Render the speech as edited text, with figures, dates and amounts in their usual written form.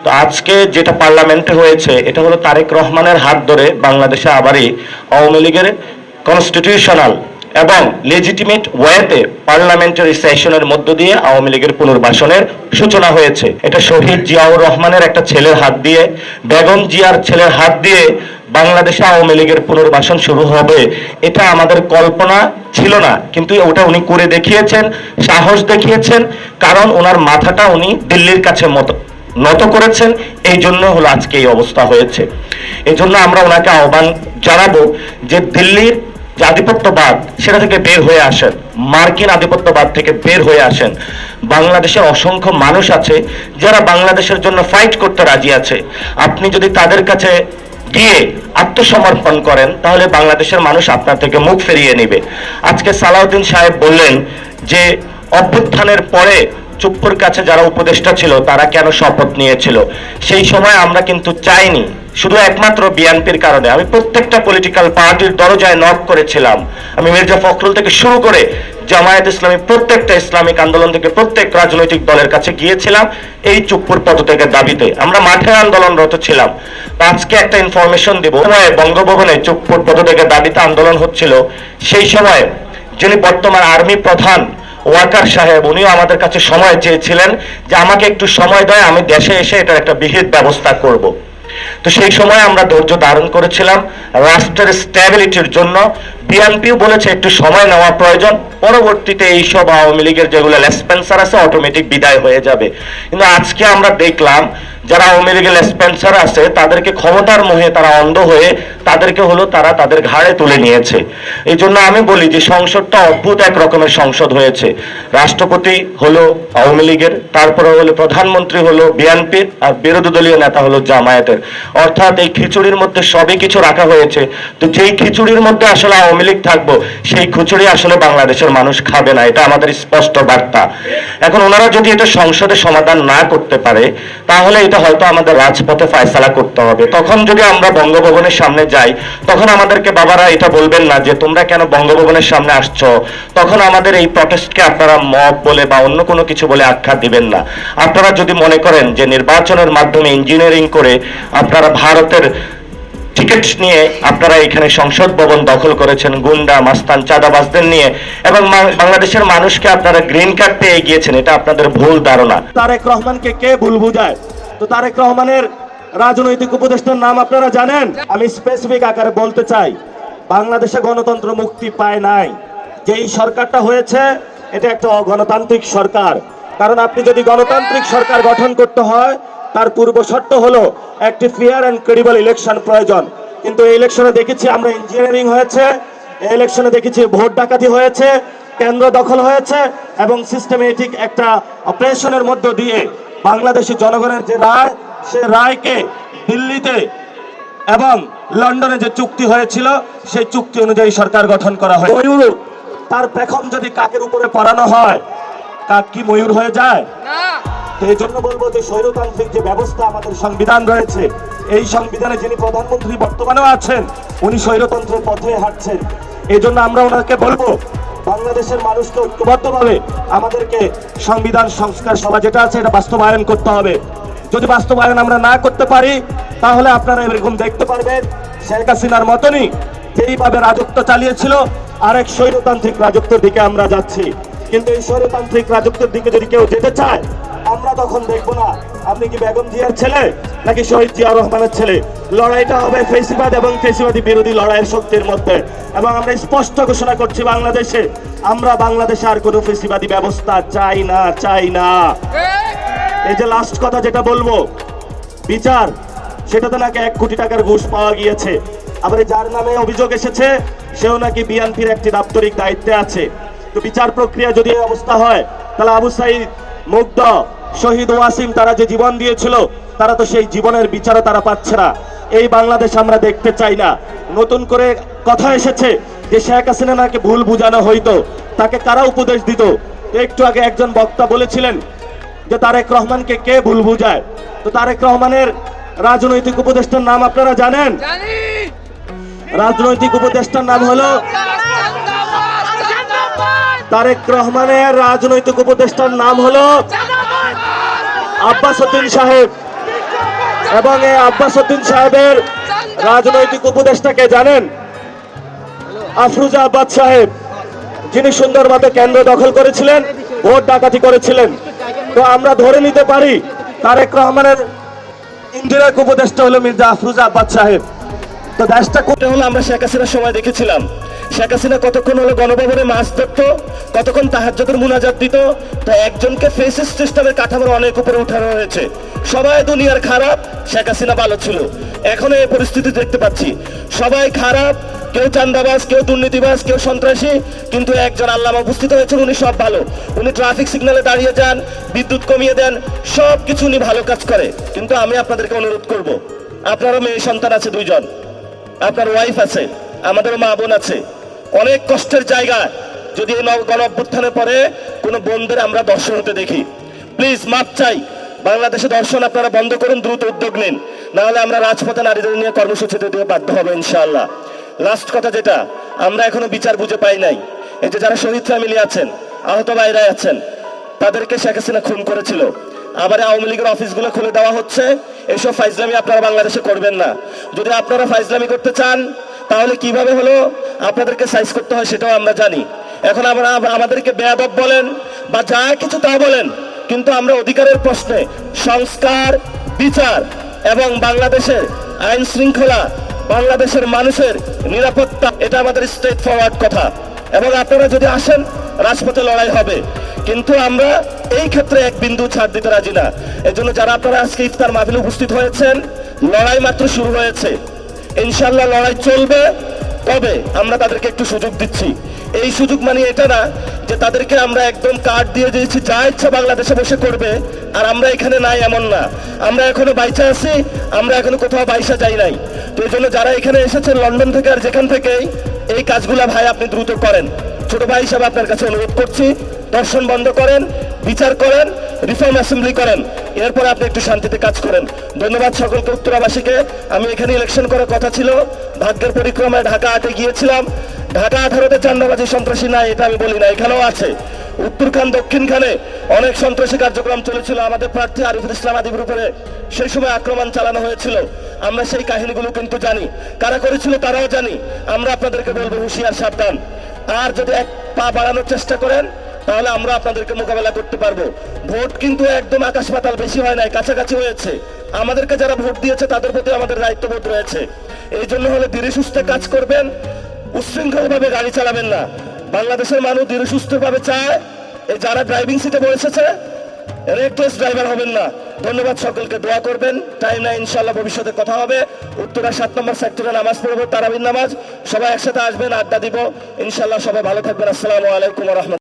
তো আজকে যেটা পার্লামেন্টে হয়েছে এটা হলো তারেক রহমানের হাত ধরে বাংলাদেশে আবারই আওয়ামী লীগের কনস্টিটিউশনাল এবং লেজিটিমেট ওয়েতে পার্লামেন্টারি সেশনের মধ্য দিয়ে আওয়ামী লীগের পুনর্বাসনের সূচনা হয়েছে। এটা শহীদ জিয়াউর রহমানের একটা ছেলের হাত দিয়ে, বেগম জিয়ার ছেলের হাত দিয়ে বাংলাদেশে আওয়ামী লীগের পুনর্বাসন শুরু হবে, এটা আমাদের কল্পনা ছিল না, কিন্তু ওটা উনি করে দেখিয়েছেন, সাহস দেখিয়েছেন, কারণ ওনার মাথাটা উনি দিল্লির কাছে নত করেছেন। এই জন্য হলো আজকে এই অবস্থা হয়েছে। এই জন্য আমরা ওনাকে আহ্বান জানাবো যে দিল্লির যে আধিপত্যবাদ সেটা থেকে বের হয়ে আসেন, মার্কিন আধিপত্যবাদ থেকে বের হয়ে আসেন। বাংলাদেশে অসংখ্য মানুষ আছে যারা বাংলাদেশের জন্য ফাইট করতে রাজি আছে। আপনি যদি তাদের কাছে গিয়ে আত্মসমর্পণ করেন তাহলে বাংলাদেশের মানুষ আপনার থেকে মুখ ফিরিয়ে নেবে। আজকে সালাউদ্দিন সাহেব বললেন যে অভ্যুত্থানের পরে চুপ্পুর কাছে যারা উপদেষ্টা ছিল তারা কেন শপথ নিয়েছিল। সেই সময় আমরা কিন্তু চাইনি, শুধু একমাত্র বিএনপির কারণে। আমি প্রত্যেকটা পলিটিক্যাল পার্টির দরজায় নক করেছিলাম। আমি মির্জা ফখরুল থেকে শুরু করে জামায়াত ইসলামী, প্রত্যেকটা ইসলামিক আন্দোলন থেকে প্রত্যেক রাজনৈতিক দলের কাছে গিয়েছিলাম এই চুপ্পুর পদত্যাগের দাবিতে। আমরা মাঠে আন্দোলনরত ছিলাম। আজকে একটা ইনফরমেশন দিব, বঙ্গভবনে চুপ্পুর পদত্যাগের দাবিতে আন্দোলন হচ্ছিল, সেই সময় যিনি বর্তমান আর্মি প্রধান ওয়াকার সাহেব, উনিও আমাদের কাছে সময় চেয়েছিলেন যে আমাকে একটু সময় দেয়, আমি দেশে এসে এটার একটা বিহিত ব্যবস্থা করব। তো সেই সময় আমরা ধৈর্য ধারণ করেছিলাম রাষ্ট্রের স্ট্যাবিলিটির জন্য। বিএনপিও বলেছে একটু সময় নেওয়া প্রয়োজন, পরবর্তীতে এইসব আওয়ামী লীগের যেগুলো লেসপেন্সার আছে অটোমেটিক বিদায় হয়ে যাবে। কিন্তু আজকে আমরা দেখলাম যারা আওয়ামী লীগের লেসপেন্সার আছে তাদেরকে ক্ষমতার মোহে তারা অন্ধ হয়ে তাদেরকে হলো তারা তাদের ঘাড়ে তুলে নিয়েছে। এই জন্য আমি বলি যে সংসদটা অদ্ভুত এক রকমের সংসদ হয়েছে। রাষ্ট্রপতি হলো আওয়ামী লীগের, তারপরে হলো প্রধানমন্ত্রী হলো বিএনপির, আর বিরোধী দলীয় নেতা হলো জামায়াতের। অর্থাৎ এই খিচুড়ির মধ্যে সবই কিছু রাখা হয়েছে। তো যেই খিচুড়ির মধ্যে আসলে আওয়ামী লীগ থাকবো সেই খিচুড়ি আসলে বাংলাদেশের মানুষ খাবে না, এটা আমাদের স্পষ্ট বার্তা। এখন ওনারা যদি এটা সংসদে সমাধান না করতে পারে তাহলে এটা হয়তো আমাদের রাজপথে ফয়সালা করতে হবে। তখন যদি আমরা বঙ্গভবনের সামনে যাই তখন আমাদেরকে বাবারা এটা বলবেন না যে তোমরা কেন বঙ্গভবনের সামনে আসছো। তখন আমাদের এই প্রটেস্টকে আপনারা মব বলে বা অন্য কোনো কিছু বলে আখ্যা দিবেন না। আপনারা যদি মনে করেন যে নির্বাচনের মাধ্যমে ইঞ্জিনিয়ারিং করে আপনারা ভারতের টিকিট নিয়ে আপনারা এখানে সংসদ ভবন দখল করেছেন গুন্ডা মাস্তান চাঁদাবাজদের নিয়ে, এবং বাংলাদেশের মানুষকে আপনারা গ্রিন কার্ড পেয়ে গিয়েছেন, এটা আপনাদের ভুল ধারণা। তারেক রহমানকে কে ভুল বুঝায়? তো তারেক রহমানের রাজনৈতিক উপদেষ্টার নাম আপনারা জানেন? আমি স্পেসিফিক আকারে বলতে চাই, বাংলাদেশে গণতন্ত্র মুক্তি পায় নাই। যেই সরকারটা হয়েছে এটা একটা অগণতান্ত্রিক সরকার। কারণ আপনি যদি গণতান্ত্রিক সরকার গঠন করতে হয় তার পূর্ব শর্ত হলো একটি ফেয়ার অ্যান্ড ক্রেডিবল ইলেকশন প্রয়োজন। কিন্তু এই ইলেকশনে দেখেছি আমরা ইঞ্জিনিয়ারিং হয়েছে, এই ইলেকশনে দেখেছি ভোট ডাকাতি হয়েছে, কেন্দ্র দখল হয়েছে, এবং সিস্টেমেটিক একটা অপারেশনের মধ্য দিয়ে বাংলাদেশের জনগণের যে রায়, সে রায়কে দিল্লিতে এবং লন্ডনে যে চুক্তি হয়েছিল সেই চুক্তি অনুযায়ী সরকার গঠন করা হয়। ময়ূর তার পেখম যদি কাকের উপরে পরানো হয়, কাক কি ময়ূর হয়ে যায়? এই জন্য বলবো যে স্বৈরতান্ত্রিক যে ব্যবস্থা আমাদের সংবিধান রয়েছে, এই সংবিধানে যিনি প্রধানমন্ত্রী বর্তমানেও আছেন উনি স্বৈরতন্ত্রের পথে হাঁটছেন। এই জন্য আমরা ওনাকে বলবো বাংলাদেশের মানুষকে ঐক্যবদ্ধভাবে আমাদেরকে সংবিধান সংস্কার সভা যেটা আছে এটা বাস্তবায়ন করতে হবে। যদি বাস্তবায়ন আমরা না করতে পারি তাহলে আপনারা এরকম দেখতে পারবেন শেখ হাসিনার মতনই যেইভাবে রাজত্ব চালিয়েছিল আরেক স্বৈরতান্ত্রিক রাজত্বের দিকে আমরা যাচ্ছি। কিন্তু এই স্বৈরতান্ত্রিক রাজত্বের দিকে যদি কেউ যেতে চায় আমরা তখন দেখবো না আপনি কি বেগম জিয়ার ছেলে নাকি শহীদ জিয়া রহমানের ছেলে। লড়াইটা হবে ফেসিবাদ এবং ফেসিবাদী বিরোধী লড়াইয়ের শক্তির মধ্যে। এবং আমরা স্পষ্ট ঘোষণা করছি বাংলাদেশে, আমরা বাংলাদেশে আর কোনো ফেসিবাদী ব্যবস্থা চাই না, চাই না। এই যে লাস্ট কথা যেটা বলবো, বিচার, সেটাতে নাকি 1 কোটি টাকার ঘুষ পাওয়া গিয়েছে। আবার যার নামে অভিযোগ এসেছে সেও নাকি বিএনপির একটি দাপ্তরিক দায়িত্বে আছে। তো বিচার প্রক্রিয়া যদি এই অবস্থা হয় তাহলে আবু সাইদ, মুগ্ধ, শহীদ ওয়াসিম তারা যে জীবন দিয়েছিল তারা তো সেই জীবনের বিচারও তারা পাচ্ছে না। এই বাংলাদেশ আমরা দেখতে চাই না। নতুন করে কথা এসেছে যে শেখ হাসিনা নাকি ভুল বুঝানো হইতো, তাকে কারা উপদেশ দিত। একটু আগে একজন বক্তা বলেছিলেন যে তারেক রহমানকে কে ভুল বুঝায়। তো তারেক রহমানের রাজনৈতিক উপদেষ্টার নাম আপনারা জানেন? রাজনৈতিক উপদেষ্টার নাম হলো তারেক রহমানের রাজনৈতিক উপদেষ্টার নাম হলো আব্বাস উদ্দিন সাহেব। এবং এই আব্বাস উদ্দিন সাহেবের রাজনৈতিক উপদেষ্টাকে জানেন? আফরোজা আব্বাস সাহেব, যিনি সুন্দরভাবে কেন্দ্র দখল করেছিলেন, ভোট ডাকাতি করেছিলেন। তো আমরা ধরে নিতে পারি তারেক রহমানের ইন্দিরাক উপদেষ্টা হলো মির্জা আফরোজা আব্বাস সাহেব। তো দেশটা এটা হলো আমরা শেখ হাসিনার সময় দেখেছিলাম। শেখ হাসিনা কতক্ষণ হলো গণভবনে মাছ ধরতো, কতক্ষণ তাহাজ্জুদের মুনাজাত দিত। তো একজনকে ফেসিস্ট সিস্টেমের কাঠামোর অনেক উপরে উঠানো হয়েছে। সবাই দুনিয়ার খারাপ, শেখ হাসিনা ভালো ছিল। এখন এই পরিস্থিতি দেখতে পাচ্ছি, সবাই খারাপ, কেউ চান্দাবাজ, কেউ দুর্নীতিবাজ, কেউ সন্ত্রাসী, কিন্তু একজন আল্লামা উপস্থিত হয়েছেন, উনি সব ভালো। উনি ট্রাফিক সিগন্যালে দাঁড়িয়ে যান, বিদ্যুৎ কমিয়ে দেন, সব কিছু উনি ভালো কাজ করে। কিন্তু আমি আপনাদেরকে অনুরোধ করব, আপনারও মেয়ে সন্তান আছে 2 জন, আপনার ওয়াইফ আছে, আমাদেরও মা বোন আছে। অনেক কষ্টের জায়গা যদি এই গণ অভ্যুত্থানের পরে কোনো বোনদের আমরা দর্শন হতে দেখি, প্লিজ মাপ চাই। বাংলাদেশে দর্শন আপনারা বন্ধ করুন, দ্রুত উদ্যোগ নিন, না হলে আমরা রাজপথে নারীদের নিয়ে কর্মসূচিতে দিয়ে বাধ্য হবো ইনশাআল্লাহ। লাস্ট কথা যেটা, আমরা এখনো বিচার বুঝে পাই নাই। এই যে যারা শহীদ ফ্যামিলি আছেন, আহত ভাইরা আছেন, তাদেরকে শেখ হাসিনা খুন করেছিল, আবার আওয়ামী লীগের অফিসগুলো খুলে দেওয়া হচ্ছে। এসব ফাইজলামি আপনারা বাংলাদেশে করবেন না। যদি আপনারা ফাইজলামি করতে চান, তাহলে কিভাবে হলো আপনাদেরকে সাইজ করতে হয় সেটাও আমরা জানি। এখন আমরা আমাদেরকে বেয়াদব বলেন বা যা কিছু তা বলেন, কিন্তু আমরা অধিকারের প্রশ্নে সংস্কার, বিচার এবং বাংলাদেশের আইন শৃঙ্খলা, বাংলাদেশের মানুষের নিরাপত্তা, এটা আমাদের স্ট্রেট ফরওয়ার্ড কথা। এবং আপনারা যদি আসেন, রাজপথে লড়াই হবে, কিন্তু আমরা এই ক্ষেত্রে এক বিন্দু ছাড় দিতে রাজি না। এজন্য যারা আপনারা আজকে ইফতার মাহফিলে উপস্থিত হয়েছেন, লড়াই মাত্র শুরু হয়েছে, ইনশাআল্লাহ লড়াই চলবে। তবে আমরা তাদেরকে একটু সুযোগ দিচ্ছি। এই সুযোগ মানে এটা না যে তাদেরকে আমরা একদম কার্ড দিয়ে দিয়েছি, যা ইচ্ছা বাংলাদেশে বসে করবে আর আমরা এখানে নাই, এমন না। আমরা এখনো বাইচা আছি, আমরা এখনো কোথাও বাইসা যাই নাই। তো এই জন্য যারা এখানে এসেছেন লন্ডন থেকে আর যেখান থেকেই, এই কাজগুলা ভাই আপনি দ্রুত করেন। ছোট ভাই হিসাবে আপনার কাছে অনুরোধ করছি, দর্শন বন্ধ করেন, বিচার করেন, রিফর্ম অ্যাসেম্বলি করেন, এরপরে আপনি একটু শান্তিতে কাজ করেন। ধন্যবাদ সকলকে, উত্তরাবাসীকে। আমি এখানে ইলেকশন করার কথা ছিল, ভাগ্যের পরিক্রমায় ঢাকা 8-এ গিয়েছিলাম। ঢাকা 18-তে চান্দাবাজি সন্ত্রাসী নাই এটা আমি বলি না, এখানেও আছে। উত্তরখান দক্ষিণখানে অনেক সন্ত্রাসী কার্যক্রম চলেছিল, আমাদের প্রার্থী আরিফুল ইসলাম আদিবের উপরে সেই সময় আক্রমণ চালানো হয়েছিল। আমরা সেই কাহিনীগুলো কিন্তু জানি, কারা করেছিল তারাও জানি। আমরা আপনাদেরকে বলবো হুঁশিয়ার, সাবধান। আর যদি এক পা বাড়ানোর চেষ্টা করেন, তাহলে আমরা আপনাদেরকে মোকাবেলা করতে পারবো। ভোট কিন্তু একদম আকাশ পাতাল বেশি হয় নাই, কাছাকাছি হয়েছে। আমাদেরকে যারা ভোট দিয়েছে তাদের প্রতি আমাদের দায়িত্ববোধ রয়েছে। এই জন্য হলে ধীরে সুস্থে কাজ করবেন, উচ্ছৃঙ্খল ভাবে গাড়ি চালাবেন না। বাংলাদেশের মানুষ ধীরে সুস্থ ভাবে চায়। এই যারা ড্রাইভিং সিটে বসেছে, রেকলেস ড্রাইভার হবেন না। ধন্যবাদ সকলকে, দোয়া করবেন। টাইম নাই, ইনশাআল্লাহ ভবিষ্যতে কথা হবে। উত্তরা 7 নম্বর সেক্টরে নামাজ পড়বো, তারাবির নামাজ। সবাই একসাথে আসবেন, আড্ডা দিব ইনশাআল্লাহ। সবাই ভালো থাকবেন। আসসালামু আলাইকুম ওয়া রাহমাতুল্লাহ।